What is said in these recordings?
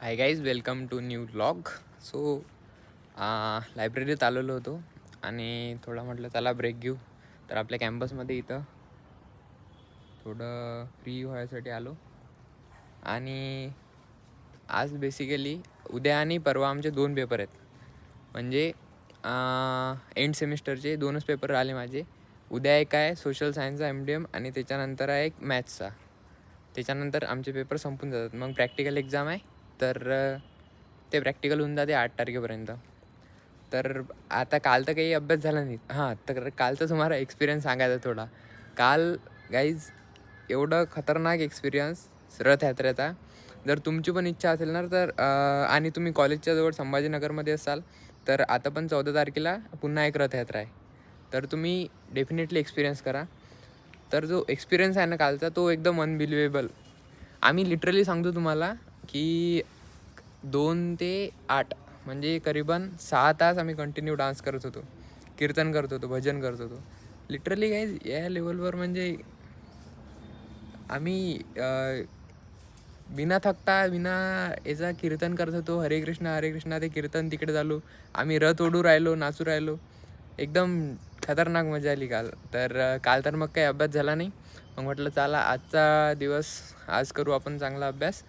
High guys, welcome to new vlog. So लायब्ररीत आलेलो होतो आणि थोडं म्हटलं चला ब्रेक घेऊ. तर आपल्या कॅम्पसमध्ये इथं थोडं फ्री व्हायसाठी आलो. आणि आज बेसिकली उद्या आणि परवा आमचे 2 पेपर आहेत. म्हणजे एंड सेमिस्टरचे 2च पेपर आले माझे. उद्या एक आहे सोशल सायन्सचा MDM आणि त्याच्यानंतर आहे एक मॅथ्सचा. त्याच्यानंतर आमचे पेपर संपून जातात. मग प्रॅक्टिकल एक्झाम आहे. तर ते प्रॅक्टिकल होऊन जाते 8 तारखेपर्यंत. तर आता काल तर काही अभ्यास झाला नाही. तर कालचा तुम्हाला एक्सपिरियन्स सांगायचा थोडा. काल गाईज एवढं खतरनाक एक्सपिरियन्स रथयात्रेचा. जर तुमची पण इच्छा असेल ना तर आणि तुम्ही कॉलेजच्या जवळ संभाजीनगरमध्ये असाल तर आता पण 14 तारखेला पुन्हा एक रथयात्रा आहे. तर तुम्ही डेफिनेटली एक्सपिरियन्स करा. तर जो एक्सपिरियन्स आहे ना कालचा, तो एकदम अनबिलिव्हेबल. आम्ही लिटरली सांगतो तुम्हाला की 2 ते 8 म्हणजे करीबन 6 तास आम्ही कंटिन्यू डान्स करत होतो, कीर्तन करत होतो, भजन करत होतो. लिटरली गाईज या लेवलवर म्हणजे आम्ही बिना थकता बिना याचा कीर्तन करत होतो. हरे कृष्णा ते कीर्तन तिकडे झालो. आम्ही रथ ओढू राहिलो, नाचू राहिलो. एकदम खतरनाक मजा आली काल. तर काल तर मग काही अभ्यास झाला नाही. मग म्हटलं चला आजचा दिवस आज करू आपण चांगला अभ्यास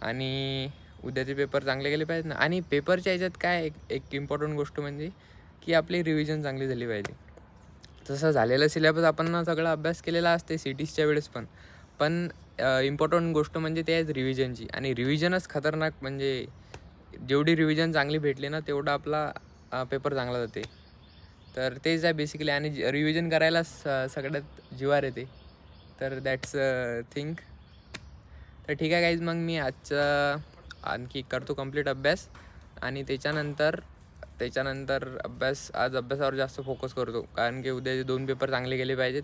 आणि उद्याचे पेपर चांगले गेले पाहिजेत ना. आणि पेपरच्या ह्याच्यात काय एक इम्पॉर्टंट गोष्ट म्हणजे की आपली रिव्हिजन चांगली झाली पाहिजे. तसं झालेलं सिलेबस आपण ना सगळा अभ्यास केलेला असते CTच्या वेळेस पण इम्पॉर्टंट गोष्ट म्हणजे ते आहे रिव्हिजनची. आणि रिव्हिजनच खतरनाक. म्हणजे जेवढी रिव्हिजन चांगली भेटली ना तेवढा आपला पेपर चांगला जाते. तर तेच आहे बेसिकली. आणि रिव्हिजन करायला सगळ्यात जिवार येते. तर दॅट्स थिंग. तर ठीक आहे गाईज, मग मी आजचं आणखी करतो कंप्लीट अभ्यास आणि त्याच्यानंतर आज अभ्यासावर जास्त फोकस करतो. कारण की उद्याचे 2 पेपर चांगले गेले पाहिजेत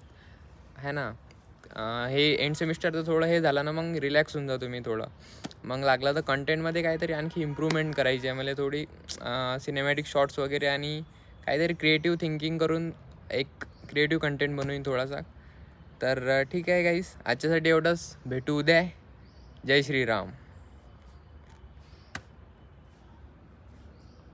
आहे ना. हे एंड सेमिस्टरचं थोडं हे झालं ना मग रिलॅक्स होऊन जातो मी थोडं. मग लागला तर कंटेंटमध्ये काहीतरी आणखी इम्प्रूव्हमेंट करायची आहे मला थोडी. सिनेमॅटिक शॉर्ट्स वगैरे आणि काहीतरी क्रिएटिव्ह थिंकिंग करून एक क्रिएटिव्ह कंटेंट बनवून थोडासा. तर ठीक आहे गाईस, आजच्यासाठी एवढंच. भेटू उद्या. जय श्रीराम.